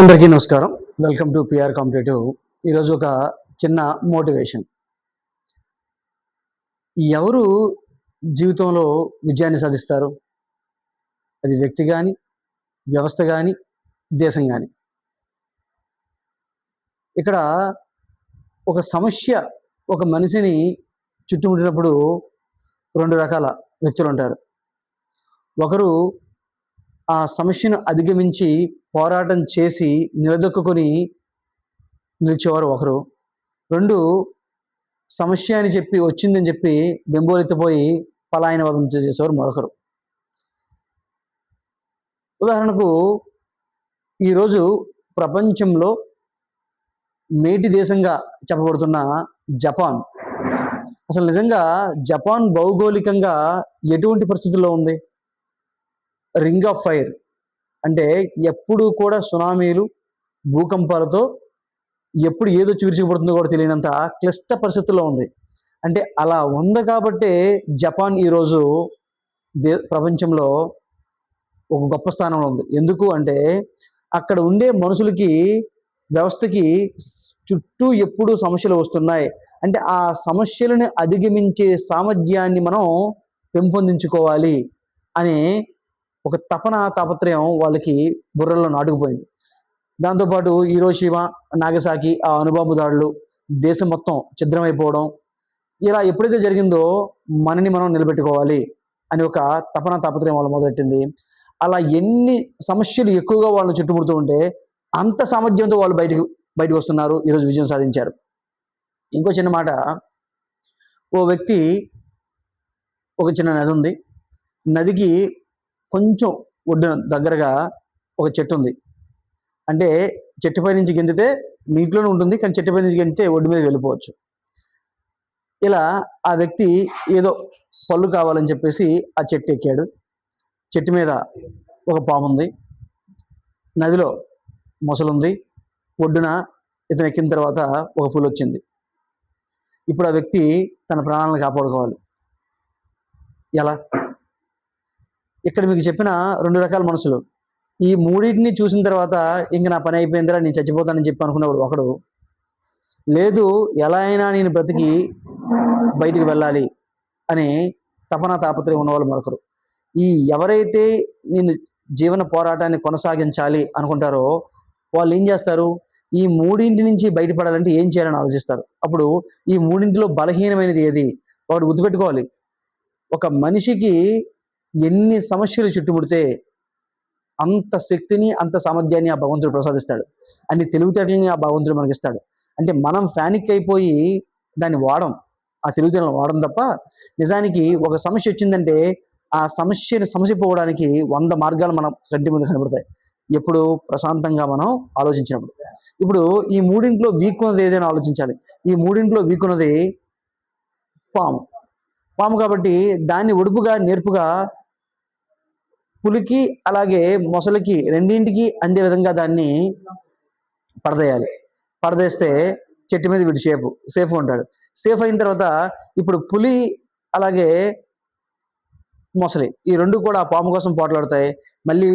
అందరికీ నమస్కారం. Welcome to PR competitive. ఈరోజు ఒక చిన్న మోటివేషన్. ఎవరు జీవితంలో విజయాన్ని సాధిస్తారు? అది వ్యక్తి కానీ, వ్యవస్థ కానీ, దేశం కానీ. ఇక్కడ ఒక సమస్య ఒక మనిషిని చుట్టుముట్టినప్పుడు రెండు రకాల వ్యక్తులు ఉంటారు. ఒకరు ఆ సమస్యను అధిగమించి పోరాటం చేసి నిలదొక్కుని నిలిచేవారు ఒకరు. రెండు, సమస్య అని చెప్పి వచ్చిందని చెప్పి బెంబోలెత్తిపోయి పలాయనవాదం చేసేవారు మరొకరు. ఉదాహరణకు ఈరోజు ప్రపంచంలో మేటి దేశంగా చెప్పబడుతున్న జపాన్. అసలు నిజంగా జపాన్ భౌగోళికంగా ఎటువంటి పరిస్థితుల్లో ఉంది? రింగ్ ఆఫ్ ఫైర్ అంటే ఎప్పుడు కూడా సునామీలు, భూకంపాలతో ఎప్పుడు ఏదో విరుచుకుపడుతుందో కూడా తెలియనంత క్లిష్ట పరిస్థితుల్లో ఉంది. అంటే అలా ఉంది కాబట్టే జపాన్ ఈరోజు ప్రపంచంలో ఒక గొప్ప స్థానంలో ఉంది. ఎందుకు అంటే అక్కడ ఉండే మనుషులకి, వ్యవస్థకి చుట్టూ ఎప్పుడు సమస్యలు వస్తున్నాయి. అంటే ఆ సమస్యలను అధిగమించే సామర్థ్యాన్ని మనం పెంపొందించుకోవాలి అనే ఒక తాపత్రయం వాళ్ళకి బుర్రల్లో నాటుకుపోయింది. దాంతోపాటు హీరోషిమా, నాగసాకి ఆ అణుబాంబు దాడులు, దేశం మొత్తం ఛిద్రమైపోవడం, ఇలా ఎప్పుడైతే జరిగిందో మనని మనం నిలబెట్టుకోవాలి అని ఒక తాపత్రయం వాళ్ళు మొదలెట్టింది. అలా ఎన్ని సమస్యలు ఎక్కువగా వాళ్ళని చుట్టుముడుతూ ఉంటే అంత సామర్థ్యంతో వాళ్ళు బయటకు వస్తున్నారు, ఈరోజు విజయం సాధించారు. ఇంకో చిన్న మాట, ఓ వ్యక్తి, ఒక చిన్న నది ఉంది, నదికి కొంచెం ఒడ్డున దగ్గరగా ఒక చెట్టు ఉంది. అంటే చెట్టుపై నుంచి గెంతితే నీటిలోనే ఉంటుంది, కానీ చెట్టుపై నుంచి గెంతితే ఒడ్డు మీద వెళ్ళిపోవచ్చు. ఇలా ఆ వ్యక్తి ఏదో పళ్ళు కావాలని చెప్పేసి ఆ చెట్టు ఎక్కాడు. చెట్టు మీద ఒక పాము ఉంది, నదిలో మొసలుంది, ఒడ్డున ఇతను ఎక్కిన తర్వాత ఒక పులి వచ్చింది. ఇప్పుడు ఆ వ్యక్తి తన ప్రాణాలను కాపాడుకోవాలి. ఎలా? ఇక్కడ మీకు చెప్పిన రెండు రకాల మనుషులు. ఈ మూడింటిని చూసిన తర్వాత ఇంక నా పని అయిపోయిందిరా, నేను చచ్చిపోతానని చెప్పి అనుకున్నవాడు ఒకడు. లేదు, ఎలా అయినా నేను బ్రతికి బయటికి వెళ్ళాలి అని తాపత్రయం ఉన్నవాళ్ళు మరొకరు. ఈ ఎవరైతే నేను జీవన పోరాటాన్ని కొనసాగించాలి అనుకుంటారో వాళ్ళు ఏం చేస్తారు? ఈ మూడింటి నుంచి బయటపడాలంటే ఏం చేయాలని ఆలోచిస్తారు. అప్పుడు ఈ మూడింటిలో బలహీనమైనది ఏది? వాడు గుర్తుపెట్టుకోవాలి. ఒక మనిషికి ఎన్ని సమస్యలు చుట్టుముడితే అంత శక్తిని, అంత సామర్థ్యాన్ని ఆ భగవంతుడు ప్రసాదిస్తాడు. అన్ని తెలివితేటలని ఆ భగవంతుడు మనకిస్తాడు. అంటే మనం ఫ్యానిక్ అయిపోయి దాన్ని వాడం, ఆ తెలివితేటలను వాడడం తప్ప, నిజానికి ఒక సమస్య వచ్చిందంటే ఆ సమస్య పోవడానికి 100 మార్గాలు మన కంటి ముందు కనబడతాయి. ఎప్పుడు? ప్రశాంతంగా మనం ఆలోచించినప్పుడు. ఇప్పుడు ఈ మూడింట్లో వీక్ ఉన్నది ఏదైనా ఆలోచించాలి. ఈ మూడింట్లో వీక్ ఉన్నది పాము కాబట్టి దాన్ని ఒడుపుగా, నేర్పుగా పులికి అలాగే మొసలికి రెండింటికి అందే విధంగా దాన్ని పడదేయాలి. పడదేస్తే చెట్టు మీద వీడు సేఫ్గా ఉంటాడు. సేఫ్ అయిన తర్వాత ఇప్పుడు పులి అలాగే మొసలి ఈ రెండు కూడా పాము కోసం పోట్లాడతాయి. మళ్ళీ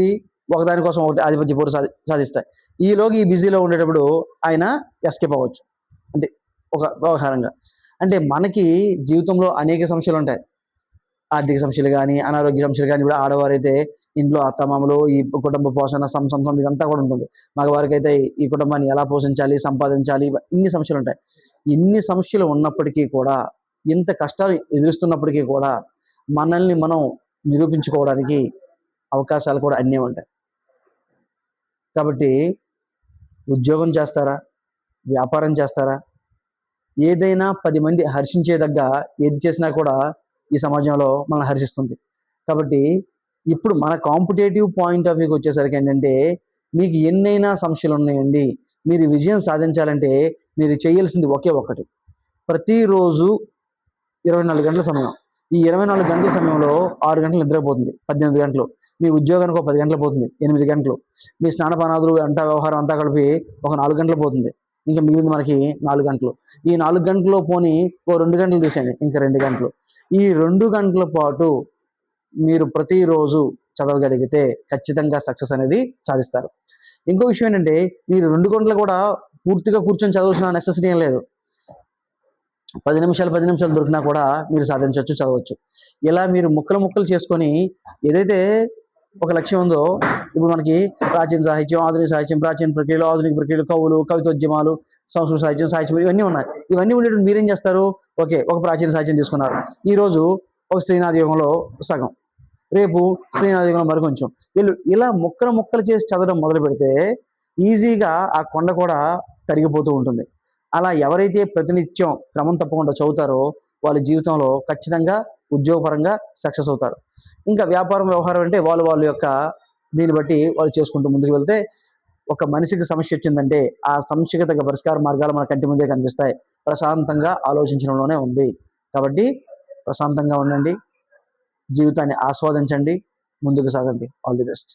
ఒకదాని కోసం ఒకటి ఆధిపత్య పోరు సాధిస్తాయి. ఈలోగా ఈ బిజీలో ఉండేటప్పుడు ఆయన ఎస్కేప్ అవ్వచ్చు. అంటే ఒక వ్యవహారంగా. అంటే మనకి జీవితంలో అనేక సమస్యలు ఉంటాయి. ఆర్థిక సమస్యలు కానీ, అనారోగ్య సమస్యలు కానీ. ఇప్పుడు ఆడవారైతే ఇంట్లో అత్తమామలు, ఈ కుటుంబ పోషణ, సంసం ఇదంతా కూడా ఉంటుంది. మగవారికి అయితే ఈ కుటుంబాన్ని ఎలా పోషించాలి, సంపాదించాలి, ఇన్ని సమస్యలు ఉంటాయి. ఇన్ని సమస్యలు ఉన్నప్పటికీ కూడా, ఇంత కష్టాలు ఎదురుస్తున్నప్పటికీ కూడా మనల్ని మనం నిరూపించుకోవడానికి అవకాశాలు కూడా అన్నీ ఉంటాయి. కాబట్టి ఉద్యోగం చేస్తారా, వ్యాపారం చేస్తారా, ఏదైనా 10 మంది హర్షించేదగ్గ ఏది చేసినా కూడా ఈ సమాజంలో మనల్ని హర్షిస్తుంది. కాబట్టి ఇప్పుడు మన కాంపిటేటివ్ పాయింట్ ఆఫ్ వ్యూకి వచ్చేసరికి ఏంటంటే, మీకు ఎన్నైనా సమస్యలు ఉన్నాయండి, మీరు విజయం సాధించాలంటే మీరు చేయాల్సింది ఒకే ఒక్కటి. ప్రతిరోజు 24 గంటల సమయం. ఈ 24 గంటల సమయంలో 6 గంటలు నిద్రపోతుంది, 18 గంటలు. మీ ఉద్యోగానికి ఒక 10 గంటలు పోతుంది, 8 గంటలు. మీ స్నానపానాదులు అంతా వ్యవహారం అంతా కలిపి ఒక 4 గంటలు పోతుంది. ఇంకా మిగిలింది మనకి 4 గంటలు. ఈ 4 గంటల్లో పోని ఓ 2 గంటలు తీసేయండి, ఇంకా 2 గంటలు. ఈ 2 గంటల పాటు మీరు ప్రతిరోజు చదవగలిగితే ఖచ్చితంగా సక్సెస్ అనేది సాధిస్తారు. ఇంకో విషయం ఏంటంటే మీరు 2 గంటలు కూడా పూర్తిగా కూర్చొని చదవాల్సిన నెసెసిటీ ఏం లేదు. 10 నిమిషాలు దొరికినా కూడా మీరు సాధించవచ్చు, చదవచ్చు. ఇలా మీరు ముక్కలు చేసుకొని ఏదైతే ఒక లక్ష్యం ఉందో, ఇప్పుడు మనకి ప్రాచీన సాహిత్యం, ఆధునిక సాహిత్యం, ప్రాచీన ప్రక్రియలు, ఆధునిక ప్రక్రియలు, కవులు, కవితోద్యమాలు, సంస్కృత సాహిత్యం, సాహిత్యం ఇవన్నీ ఉన్నాయి. ఇవన్నీ ఉండేటప్పుడు మీరేం చేస్తారు? ఓకే, ఒక ప్రాచీన సాహిత్యం తీసుకున్నారు. ఈరోజు ఒక శ్రీనాథ యుగంలో సగం, రేపు శ్రీనాథ యుగంలో మరికొంచెం, ఇలా ముక్కలు చేసి చదవడం మొదలు పెడితే ఈజీగా ఆ కొండ కూడా తరిగిపోతూ ఉంటుంది. అలా ఎవరైతే ప్రతినిత్యం క్రమం తప్పకుండా చదువుతారో వాళ్ళ జీవితంలో ఖచ్చితంగా ఉద్యోగపరంగా సక్సెస్ అవుతారు. ఇంకా వ్యాపారం, వ్యవహారం అంటే వాళ్ళ యొక్క దీన్ని బట్టి వాళ్ళు చేసుకుంటూ ముందుకు వెళ్తే, ఒక మనిషికి సమస్య వచ్చిందంటే ఆ సమస్యకి తగ్గ పరిష్కార మార్గాలు మన కంటి ముందే కనిపిస్తాయి. ప్రశాంతంగా ఆలోచించడంలోనే ఉంది. కాబట్టి ప్రశాంతంగా ఉండండి, జీవితాన్ని ఆస్వాదించండి, ముందుకు సాగండి. All the best.